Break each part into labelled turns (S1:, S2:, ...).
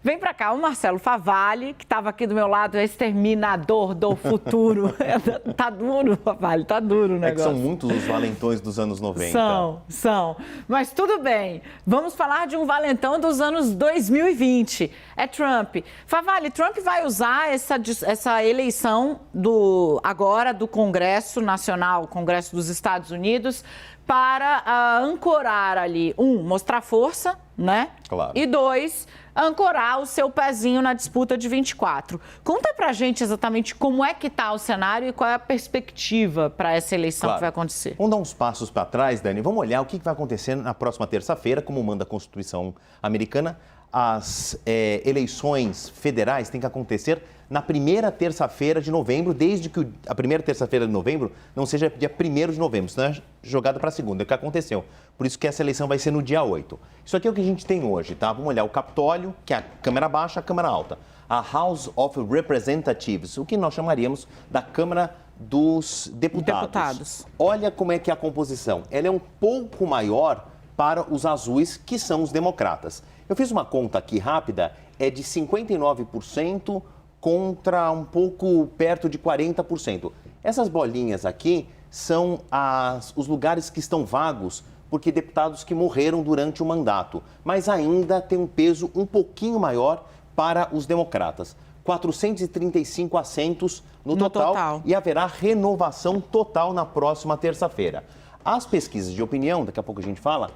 S1: Vem pra cá, o Marcelo Favalli, que estava aqui do meu lado, é exterminador do futuro. Tá duro, Favalli, tá duro o negócio.
S2: É que são muitos os valentões dos anos 90.
S1: São. Mas tudo bem. Vamos falar de um valentão dos anos 2020. É Trump. Favalli, Trump vai usar essa eleição agora do Congresso Nacional, Congresso dos Estados Unidos, para ancorar ali, mostrar força, né?
S2: Claro.
S1: E 2, ancorar o seu pezinho na disputa de 24. Conta pra gente exatamente como é que tá o cenário e qual é a perspectiva para essa eleição que vai acontecer.
S2: Vamos dar uns passos para trás, Dani. Vamos olhar o que vai acontecer na próxima terça-feira, como manda a Constituição americana. As eleições federais têm que acontecer na primeira terça-feira de novembro, desde que a primeira terça-feira de novembro não seja dia 1º de novembro, senão é jogada para a segunda, é o que aconteceu. Por isso que essa eleição vai ser no dia 8. Isso aqui é o que a gente tem hoje, tá? Vamos olhar o Capitólio, que é a Câmara Baixa, a Câmara Alta. A House of Representatives, o que nós chamaríamos da Câmara dos Deputados. Olha como é que é a composição. Ela é um pouco maior para os azuis, que são os democratas. Eu fiz uma conta aqui rápida, é de 59% contra um pouco perto de 40%. Essas bolinhas aqui são os lugares que estão vagos, porque deputados que morreram durante o mandato, mas ainda tem um peso um pouquinho maior para os democratas. 435 assentos no total e haverá renovação total na próxima terça-feira. As pesquisas de opinião, daqui a pouco a gente fala,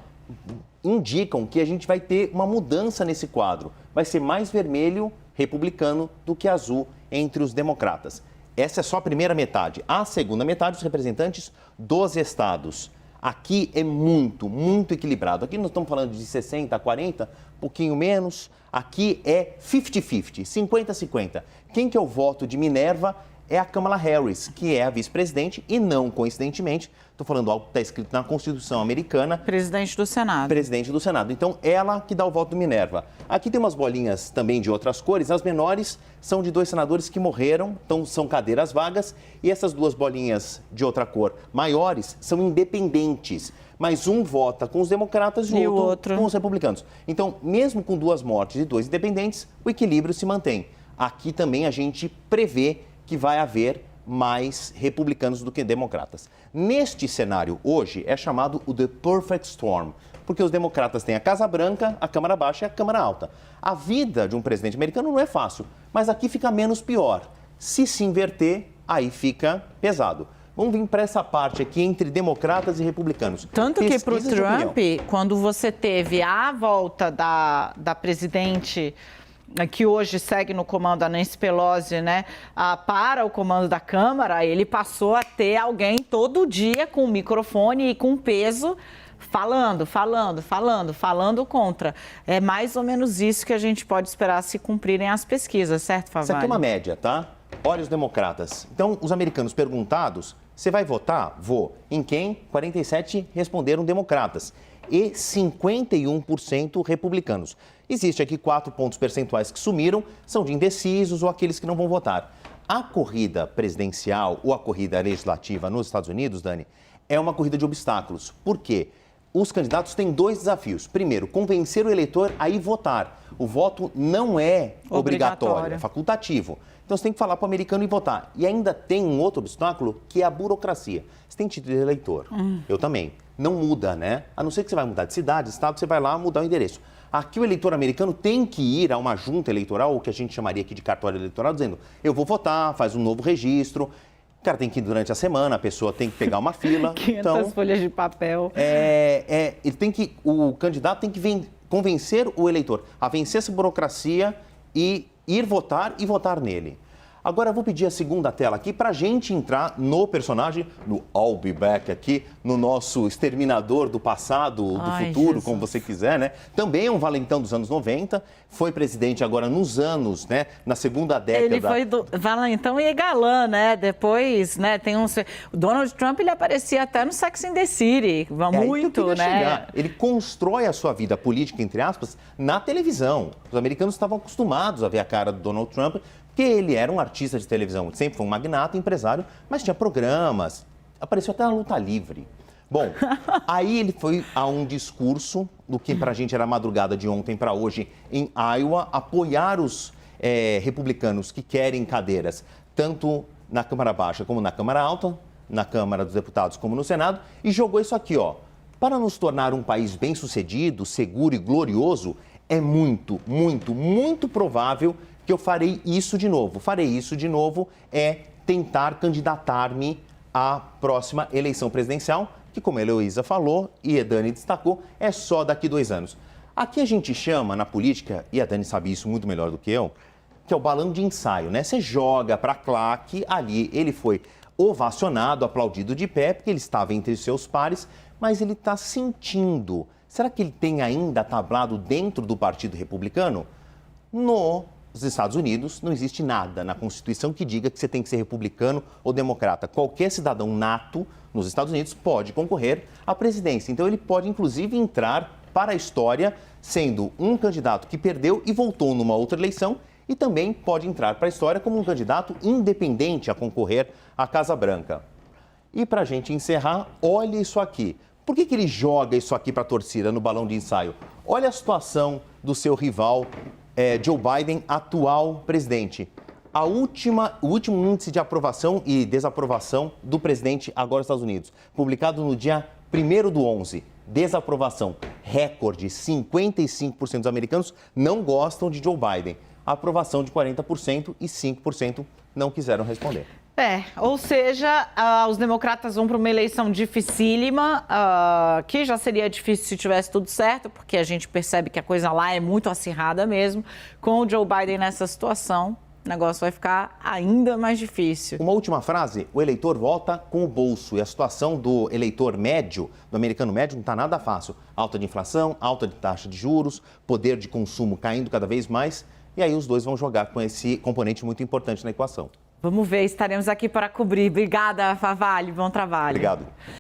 S2: indicam que a gente vai ter uma mudança nesse quadro. Vai ser mais vermelho republicano do que azul entre os democratas. Essa é só a primeira metade. A segunda metade, os representantes dos estados. Aqui é muito equilibrado. Aqui nós estamos falando de 60 a 40, um pouquinho menos. Aqui é 50-50, 50-50. Quem que é o voto de Minerva é a Kamala Harris, que é a vice-presidente e não coincidentemente, estou falando algo que está escrito na Constituição americana.
S1: Presidente do Senado.
S2: Presidente do Senado. Então, ela que dá o voto do Minerva. Aqui tem umas bolinhas também de outras cores. As menores são de 2 senadores que morreram, então são cadeiras vagas. E essas 2 bolinhas de outra cor maiores são independentes. Mas um vota com os democratas e o outro com os republicanos. Então, mesmo com 2 mortes e 2 independentes, o equilíbrio se mantém. Aqui também a gente prevê que vai haver mais republicanos do que democratas. Neste cenário, hoje, é chamado o The Perfect Storm, porque os democratas têm a Casa Branca, a Câmara Baixa e a Câmara Alta. A vida de um presidente americano não é fácil, mas aqui fica menos pior. Se inverter, aí fica pesado. Vamos vir para essa parte aqui entre democratas e republicanos.
S1: Tanto que para o Trump, quando você teve a volta da presidente, que hoje segue no comando, a Nancy Pelosi, né, para o comando da Câmara, ele passou a ter alguém todo dia com o microfone e com peso, falando contra. É mais ou menos isso que a gente pode esperar se cumprirem as pesquisas, certo, Favalli?
S2: Isso aqui é uma média, tá? Olha os democratas. Então, os americanos perguntados, você vai votar? Vou. Em quem? 47 responderam democratas e 51% republicanos. Existe aqui 4 pontos percentuais que sumiram, são de indecisos ou aqueles que não vão votar. A corrida presidencial ou a corrida legislativa nos Estados Unidos, Dani, é uma corrida de obstáculos. Por quê? Os candidatos têm 2 desafios. Primeiro, convencer o eleitor a ir votar. O voto não é obrigatório, é facultativo. Então, você tem que falar para o americano ir votar. E ainda tem um outro obstáculo, que é a burocracia. Você tem título de eleitor. Eu também. Não muda, né? A não ser que você vai mudar de cidade, estado, você vai lá mudar o endereço. Aqui o eleitor americano tem que ir a uma junta eleitoral, o que a gente chamaria aqui de cartório eleitoral, dizendo, eu vou votar, faz um novo registro. O cara tem que ir durante a semana, a pessoa tem que pegar uma fila.
S1: 500 folhas de papel.
S2: O candidato tem que convencer o eleitor a vencer essa burocracia e ir votar e votar nele. Agora eu vou pedir a segunda tela aqui para a gente entrar no personagem, no I'll Be Back aqui, no nosso exterminador do passado, do futuro, Jesus, como você quiser, né? Também é um valentão dos anos 90, foi presidente agora nos anos, né? Na segunda década.
S1: Ele foi valentão e galã, né? Depois, né? Tem uns... O Donald Trump, ele aparecia até no Sex and the City, muito, né?
S2: Chegar. Ele constrói a sua vida política, entre aspas, na televisão. Os americanos estavam acostumados a ver a cara do Donald Trump, porque ele era um artista de televisão, sempre foi um magnata, empresário, mas tinha programas, apareceu até na luta livre. Bom, aí ele foi a um discurso, do que pra gente era madrugada de ontem para hoje, em Iowa, apoiar os republicanos que querem cadeiras, tanto na Câmara Baixa como na Câmara Alta, na Câmara dos Deputados como no Senado, e jogou isso aqui, ó. Para nos tornar um país bem-sucedido, seguro e glorioso, é muito, muito, muito provável que eu farei isso de novo. Farei isso de novo é tentar candidatar-me à próxima eleição presidencial, que, como a Heloísa falou e a Dani destacou, é só daqui 2 anos. Aqui a gente chama, na política, e a Dani sabe isso muito melhor do que eu, que é o balão de ensaio, né? Você joga para a claque, ali ele foi ovacionado, aplaudido de pé, porque ele estava entre seus pares, mas ele está sentindo. Será que ele tem ainda tablado dentro do Partido Republicano? Nos Estados Unidos não existe nada na Constituição que diga que você tem que ser republicano ou democrata. Qualquer cidadão nato nos Estados Unidos pode concorrer à presidência. Então ele pode, inclusive, entrar para a história sendo um candidato que perdeu e voltou numa outra eleição e também pode entrar para a história como um candidato independente a concorrer à Casa Branca. E para a gente encerrar, olha isso aqui. Por que ele joga isso aqui para a torcida no balão de ensaio? Olha a situação do seu rival, Joe Biden, atual presidente. O último índice de aprovação e desaprovação do presidente agora nos Estados Unidos, publicado no dia 1º/11. Desaprovação, recorde, 55% dos americanos não gostam de Joe Biden. Aprovação de 40% e 5% não quiseram responder.
S1: Ou seja, os democratas vão para uma eleição dificílima, que já seria difícil se tivesse tudo certo, porque a gente percebe que a coisa lá é muito acirrada mesmo. Com o Joe Biden nessa situação, o negócio vai ficar ainda mais difícil.
S2: Uma última frase, o eleitor vota com o bolso e a situação do eleitor médio, do americano médio, não está nada fácil. Alta de inflação, alta de taxa de juros, poder de consumo caindo cada vez mais e aí os dois vão jogar com esse componente muito importante na equação.
S1: Vamos ver, estaremos aqui para cobrir. Obrigada, Favalli, bom trabalho.
S2: Obrigado.